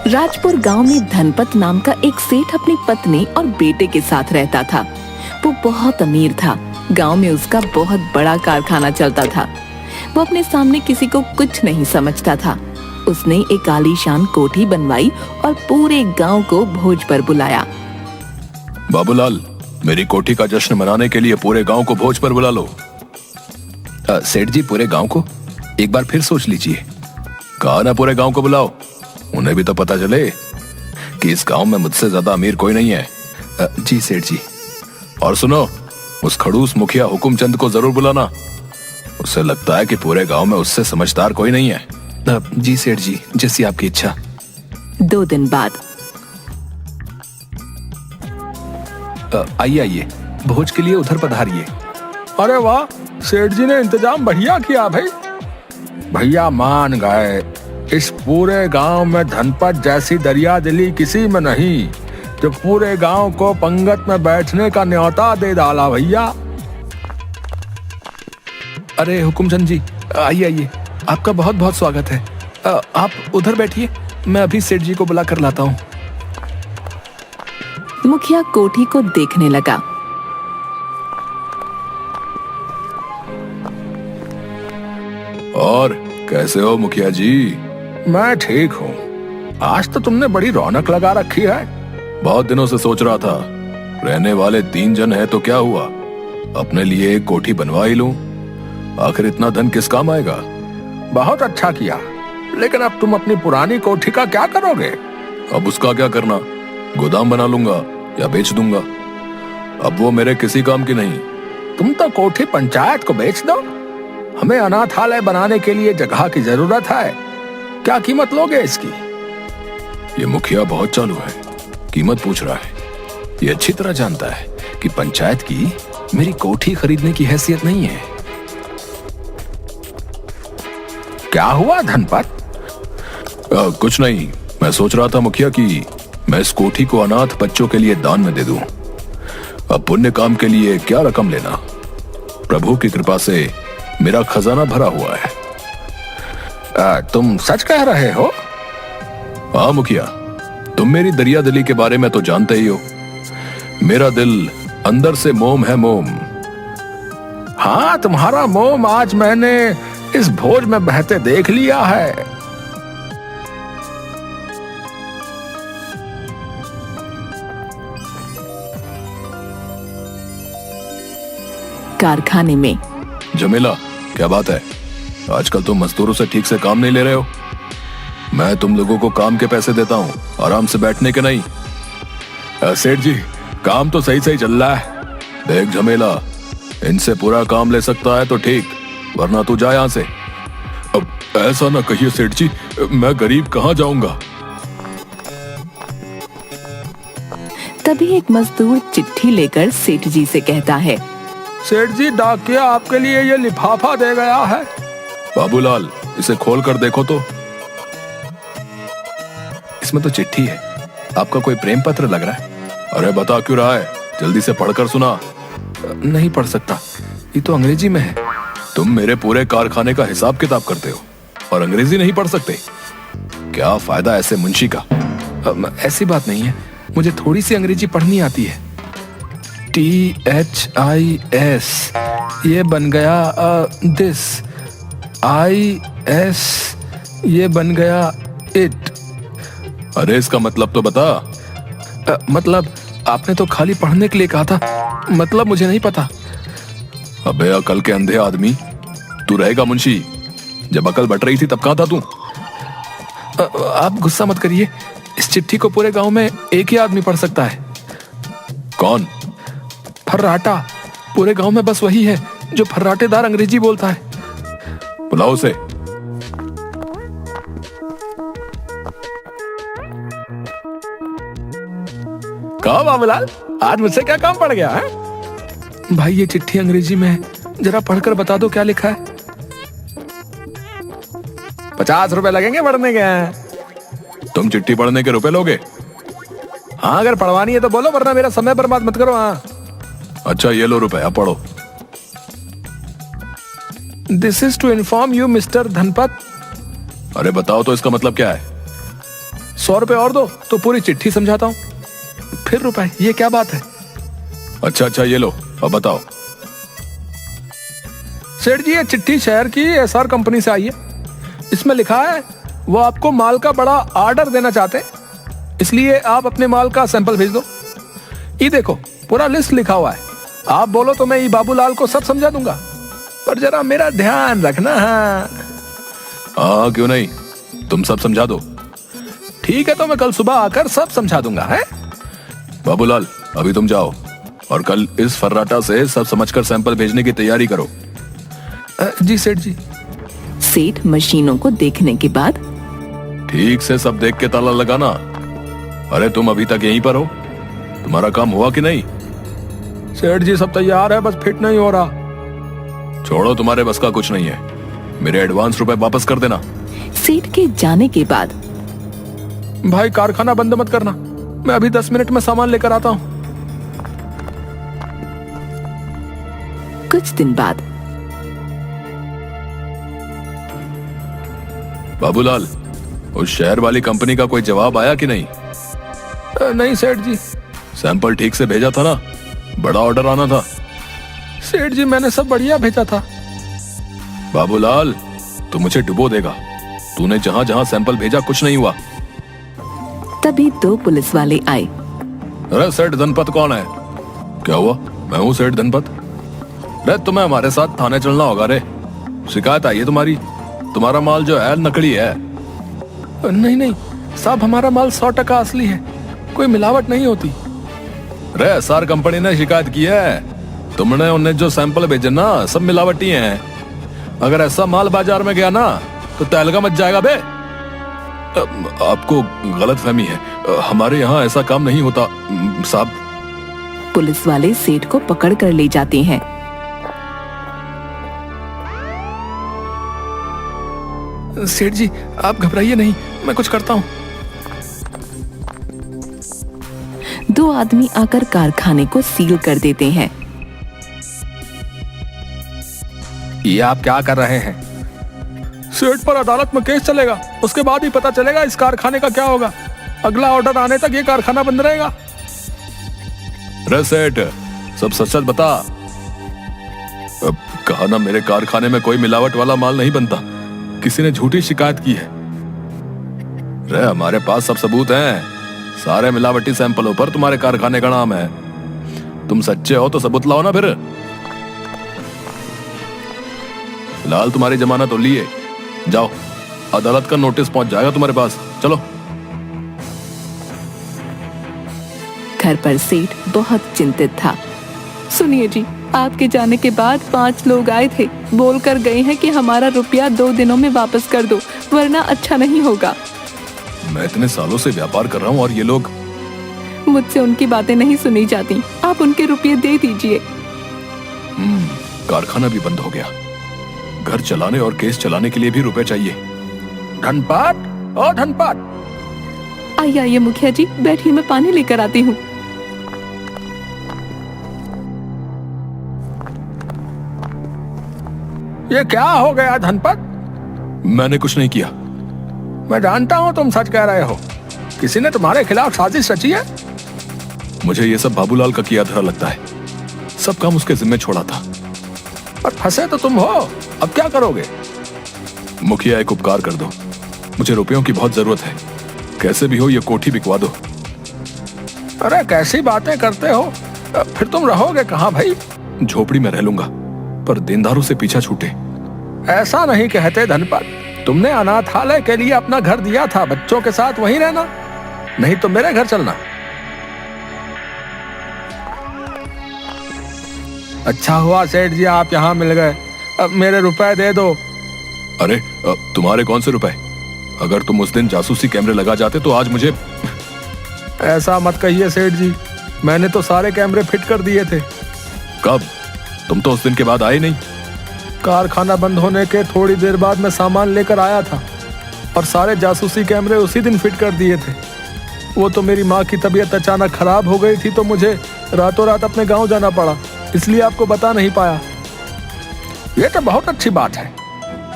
राजपुर गांव में धनपत नाम का एक सेठ अपनी पत्नी और बेटे के साथ रहता था। वो बहुत अमीर था। गांव में उसका बहुत बड़ा कारखाना चलता था। वो अपने सामने किसी को कुछ नहीं समझता था। उसने एक आलीशान कोठी बनवाई और पूरे गांव को भोज पर बुलाया। बाबूलाल, मेरी कोठी का जश्न मनाने के लिए पूरे गांव को भोज पर बुला लो। सेठ जी, पूरे गांव को एक बार फिर सोच लीजिए। कहा ना पूरे गांव को बुलाओ, उन्हें भी तो पता चले कि इस गांव में मुझसे ज्यादा अमीर कोई नहीं है। जी सेठ जी। और सुनो, उस खड़ूस मुखिया हुकुमचंद को जरूर बुलाना। उससे लगता है कि पूरे गांव में उससे समझदार कोई नहीं है। जी सेठ जी, जैसी आपकी इच्छा। 2 दिन बाद आइए आइए, भोज के लिए उधर पधारिए। अरे वाह, सेठ जी ने इंतजाम बढ़िया किया भाई। भैया मान गए। इस पूरे गांव में धनपत जैसी दरिया दिली किसी में नहीं, जो पूरे गांव को पंगत में बैठने का न्योता दे डाला भैया। अरे हुकुमचंद जी, आइए आइए, आपका बहुत बहुत स्वागत है। आप उधर बैठिए, मैं अभी सेठ जी को बुला कर लाता हूँ। मुखिया कोठी को देखने लगा। और कैसे हो मुखिया जी? मैं ठीक हूँ। आज तो तुमने बड़ी रौनक लगा रखी है। बहुत दिनों से सोच रहा था, रहने वाले 3 जन हैं तो क्या हुआ, अपने लिए एक कोठी बनवा ही लूं। आखिर इतना धन किस काम आएगा। बहुत अच्छा किया, लेकिन अब तुम अपनी पुरानी कोठी का क्या करोगे? अब उसका क्या करना, गोदाम बना लूंगा या बेच दूंगा। अब वो मेरे किसी काम की नहीं। तुम तो कोठी पंचायत को बेच दो। हमें अनाथालय बनाने के लिए जगह की जरूरत है। क्या कीमत लोगे इसकी? ये मुखिया बहुत चालू है, कीमत पूछ रहा है। ये अच्छी तरह जानता है कि पंचायत की मेरी कोठी खरीदने की हैसियत नहीं है। क्या हुआ धनपत? कुछ नहीं, मैं सोच रहा था मुखिया कि मैं इस कोठी को अनाथ बच्चों के लिए दान में दे दूं। अब पुण्य काम के लिए क्या रकम लेना, प्रभु की कृपा से मेरा खजाना भरा हुआ है। तुम सच कह रहे हो? हाँ मुखिया, तुम मेरी दरिया दिली के बारे में तो जानते ही हो। मेरा दिल अंदर से मोम है, मोम। हाँ, तुम्हारा मोम आज मैंने इस भोज में बहते देख लिया है। कारखाने में जमीला, क्या बात है? आजकल तुम मजदूरों से ठीक से काम नहीं ले रहे हो। मैं तुम लोगों को काम के पैसे देता हूँ, आराम से बैठने के नहीं। सेठ जी, काम तो सही सही चल रहा है। देख झमेला, इनसे पूरा काम ले सकता है तो ठीक, वरना तू जा यहाँ से। अब ऐसा ना कहिए सेठ जी, मैं गरीब कहाँ जाऊंगा। तभी एक मजदूर चिट्ठी लेकर सेठ जी से कहता है, सेठ जी, डाकिया आपके लिए ये लिफाफा दे गया है। बाबूलाल, इसे खोल कर देखो तो। इसमें तो चिट्ठी है। आपका कोई प्रेम पत्र लग रहा है। अरे बता क्यों रहा है, जल्दी से पढ़कर सुना। नहीं पढ़ सकता, ये तो अंग्रेजी में है। तुम मेरे पूरे कारखाने का हिसाब किताब करते हो और अंग्रेजी नहीं पढ़ सकते? क्या फायदा ऐसे मुंशी का। ऐसी बात नहीं है, मुझे थोड़ी सी अंग्रेजी पढ़नी आती है। THIS, ये बन गया दिस। IS, ये बन गया इट। अरे इसका मतलब तो बता। मतलब आपने तो खाली पढ़ने के लिए कहा था, मतलब मुझे नहीं पता। अबे अकल के अंधे आदमी, तू रहेगा मुंशी? जब अकल बट रही थी तब कहाँ था तू? आप गुस्सा मत करिए, इस चिट्ठी को पूरे गांव में एक ही आदमी पढ़ सकता है। कौन? फर्राटा। पूरे गांव में बस वही है जो फर्राटेदार अंग्रेजी बोलता है। बुलाओ उसे। कहो बाबूलाल, आज मुझसे क्या काम पड़ गया है? भाई ये चिट्ठी अंग्रेजी में है, जरा पढ़कर बता दो क्या लिखा है। 50 रुपए लगेंगे पढ़ने के। तुम चिट्ठी पढ़ने के रुपए लोगे? हाँ, अगर पढ़वानी है तो बोलो, वरना मेरा समय बर्बाद मत करो। हाँ अच्छा, ये लो रुपए, अब पढ़ो। This is to inform you mister Dhanpat. अरे बताओ तो इसका मतलब क्या है? 100 रुपए और दो तो पूरी चिट्ठी समझाता हूँ। फिर रुपए, ये क्या बात है? अच्छा ये लो, अब बताओ। सेठ जी, ये चिट्ठी शहर की एसआर कंपनी से आई है। इसमें लिखा है वो आपको माल का बड़ा ऑर्डर देना चाहते हैं, इसलिए आप अपने माल का सैंपल भेज दो। ये देखो, पूरा लिस्ट लिखा हुआ है। आप बोलो तो मैं ये बाबूलाल को सब समझा दूंगा, पर जरा मेरा ध्यान रखना। हाँ क्यों नहीं, तुम सब समझा दो। ठीक है, तो मैं कल सुबह आकर सब समझा दूंगा। है बाबूलाल, अभी तुम जाओ और कल इस फर्राटा से सब समझकर सैंपल भेजने की तैयारी करो। जी सेठ जी। सेठ मशीनों को देखने के बाद ठीक से सब देख के ताला लगाना। अरे तुम अभी तक यहीं पर हो, तुम्हारा काम हुआ कि नहीं? सेठ जी सब तैयार है, बस फिट नहीं हो रहा। छोड़ो, तुम्हारे बस का कुछ नहीं है। मेरे एडवांस रुपए वापस कर देना। सेठ के जाने के बाद भाई कारखाना बंद मत करना, मैं अभी 10 मिनट में सामान लेकर आता हूँ। कुछ दिन बाद बाबूलाल, उस शहर वाली कंपनी का कोई जवाब आया कि नहीं? नहीं सेठ जी। सैंपल ठीक से भेजा था ना? बड़ा ऑर्डर आना था। सेठ जी, मैंने सब बढ़िया भेजा था। बाबूलाल, तू मुझे डुबो देगा। तूने जहां जहां सैंपल भेजा कुछ नहीं हुआ। तभी 2 पुलिस वाले आए। अरे सेठ धनपत कौन है? क्या हुआ? मैं हूँ सेठ धनपत। अरे तुम्हें हमारे साथ थाने चलना होगा रे। शिकायत आई है तुम्हारी, तुम्हारा माल जो है नकली है। नहीं नहीं साहब, हमारा माल 100% असली है, कोई मिलावट नहीं होती। रे एसआर कंपनी ने शिकायत की है। तुमने उन्हें जो सैंपल भेजे ना, सब मिलावटी हैं। अगर ऐसा माल बाजार में गया ना तो तहलका मच जाएगा बे। आपको गलतफहमी है, हमारे यहाँ ऐसा काम नहीं होता साहब। पुलिस वाले सेठ को पकड़ कर ले जाते हैं। सेठ जी, आप घबराइए नहीं, मैं कुछ करता हूँ। 2 आदमी आकर कारखाने को सील कर देते हैं। ये आप क्या कर रहे हैं? सेठ पर अदालत में केस चलेगा, उसके बाद ही पता चलेगा इस कारखाने का क्या होगा। अगला ऑर्डर आने तक ये कारखाना बंद रहेगा। रे सेठ, सब सच सच बता। अब कहा ना, मेरे कारखाने में कोई मिलावट वाला माल नहीं बनता। किसी ने झूठी शिकायत की है। रे हमारे पास सब सबूत हैं। सारे मिलावटी सैंपलों पर तुम्हारे कारखाने का नाम है। तुम सच्चे हो तो सबूत लाओ ना फिर। लाल, तुम्हारी जमानत हो लिए, जाओ, अदालत का नोटिस पहुंच जाएगा तुम्हारे पास। चलो। घर पर सेठ बहुत चिंतित था। सुनिए जी, आपके जाने के बाद 5 लोग आए थे, बोलकर गए हैं कि हमारा रुपया 2 दिनों में वापस कर दो, वरना अच्छा नहीं होगा। मैं इतने सालों से व्यापार कर रहा हूँ और ये लोग। मुझसे उनकी बातें नहीं सुनी जाती, आप उनके रुपये दे दीजिए। कारखाना भी बंद हो गया। घर चलाने और केस चलाने के लिए भी रुपए चाहिए। धनपाट, ओ धनपाट। आइए आइए मुखिया जी, बैठिए, मैं पानी लेकर आती हूँ। ये क्या हो गया धनपत? मैंने कुछ नहीं किया। मैं जानता हूँ तुम सच कह रहे हो। किसी ने तुम्हारे खिलाफ साजिश रची है। मुझे ये सब बाबूलाल का किया धरा लगता है। सब काम उसके जिम्मे छोड़ा था। और फंसे तो तुम हो, अब क्या करोगे? मुखिया, एक उपकार कर दो। मुझे रुपयों की बहुत जरूरत है। कैसे भी हो ये कोठी बिकवा दो। अरे कैसी बातें करते हो? फिर तुम रहोगे कहाँ भाई? झोपड़ी में रह लूंगा, पर देनदारों से पीछा छूटे। ऐसा नहीं कहते धनपत। तुमने अनाथालय के लिए अपना घर दिया था, बच्चों के साथ वहीं रहना, नहीं तो मेरे घर चलना। अच्छा हुआ सेठ जी आप यहाँ मिल गए, अब मेरे रुपए दे दो। अरे तुम्हारे कौन से रुपए? अगर तुम उस दिन जासूसी कैमरे लगा जाते तो आज मुझे। ऐसा मत कहिए सेठ जी, मैंने तो सारे कैमरे फिट कर दिए थे। कब? तुम तो उस दिन के बाद आए नहीं। कारखाना बंद होने के थोड़ी देर बाद मैं सामान लेकर आया था और सारे जासूसी कैमरे उसी दिन फिट कर दिए थे। वो तो मेरी माँ की तबीयत अचानक खराब हो गई थी, तो मुझे रातों रात अपने गांव जाना पड़ा, इसलिए आपको बता नहीं पाया। ये तो बहुत अच्छी बात है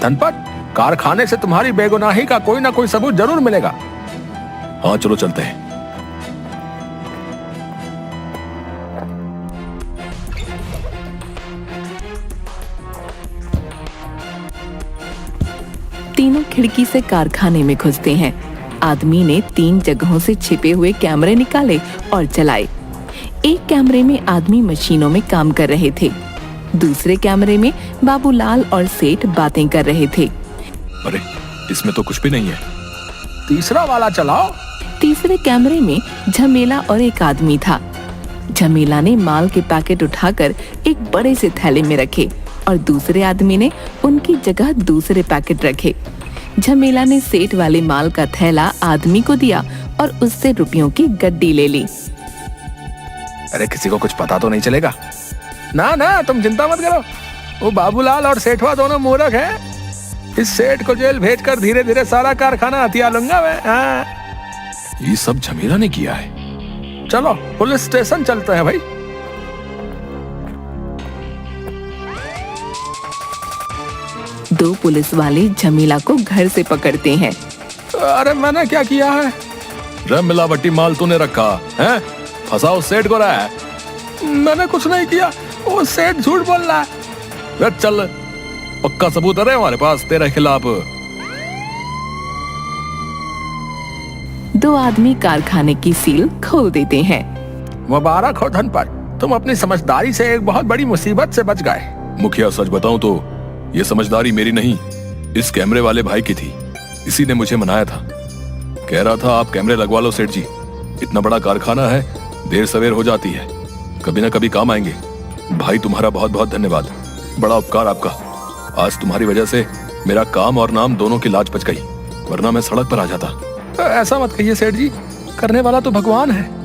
धनपत, कारखाने से तुम्हारी बेगुनाही का कोई ना कोई सबूत जरूर मिलेगा। हाँ चलो चलते हैं। तीनों खिड़की से कारखाने में घुसते हैं। आदमी ने 3 जगहों से छिपे हुए कैमरे निकाले और चलाए। एक कैमरे में आदमी मशीनों में काम कर रहे थे। दूसरे कैमरे में बाबूलाल और सेठ बातें कर रहे थे। अरे इसमें तो कुछ भी नहीं है। तीसरा वाला चलाओ। तीसरे कैमरे में झमेला और एक आदमी था। झमेला ने माल के पैकेट उठाकर एक बड़े से थैले में रखे और दूसरे आदमी ने उनकी जगह दूसरे पैकेट रखे। झमेला ने सेठ वाले माल का थैला आदमी को दिया और उससे रुपयों की गड्डी ले ली। अरे किसी को कुछ पता तो नहीं चलेगा? ना ना तुम चिंता मत करो, वो बाबूलाल और सेठवा दोनों मूर्ख हैं। इस सेठ को जेल भेजकर धीरे धीरे सारा कारखाना हथिया लूंगा मैं। हाँ। ये सब झमेला ने किया है। चलो पुलिस स्टेशन चलते हैं भाई। दो पुलिस वाले झमेला को घर से पकड़ते हैं। अरे मैंने क्या किया है? रे मिलावटी माल तूने रखा है, फंसाओ सेठ को रहा है। मैंने कुछ नहीं किया, वो सेठ झूठ बोल रहा है। रे चल, पक्का सबूत है हमारे पास तेरे खिलाफ। 2 आदमी कारखाने की सील खोल देते हैं। मुबारक हो धनपत, तुम अपनी समझदारी से एक बहुत बड़ी मुसीबत से बच गए। मुखिया सच बताऊं तो ये समझदारी मेरी नहीं, इस कैमरे वाले भाई की थी। इसी ने मुझे मनाया था, कह रहा था आप कैमरे लगवा लो सेठ जी, इतना बड़ा कारखाना है, देर सवेर हो जाती है, कभी ना कभी काम आएंगे। भाई तुम्हारा बहुत बहुत धन्यवाद, बड़ा उपकार आपका। आज तुम्हारी वजह से मेरा काम और नाम दोनों की लाज बच गई, वरना मैं सड़क पर आ जाता। ऐसा मत कहिए सेठ जी, करने वाला तो भगवान है।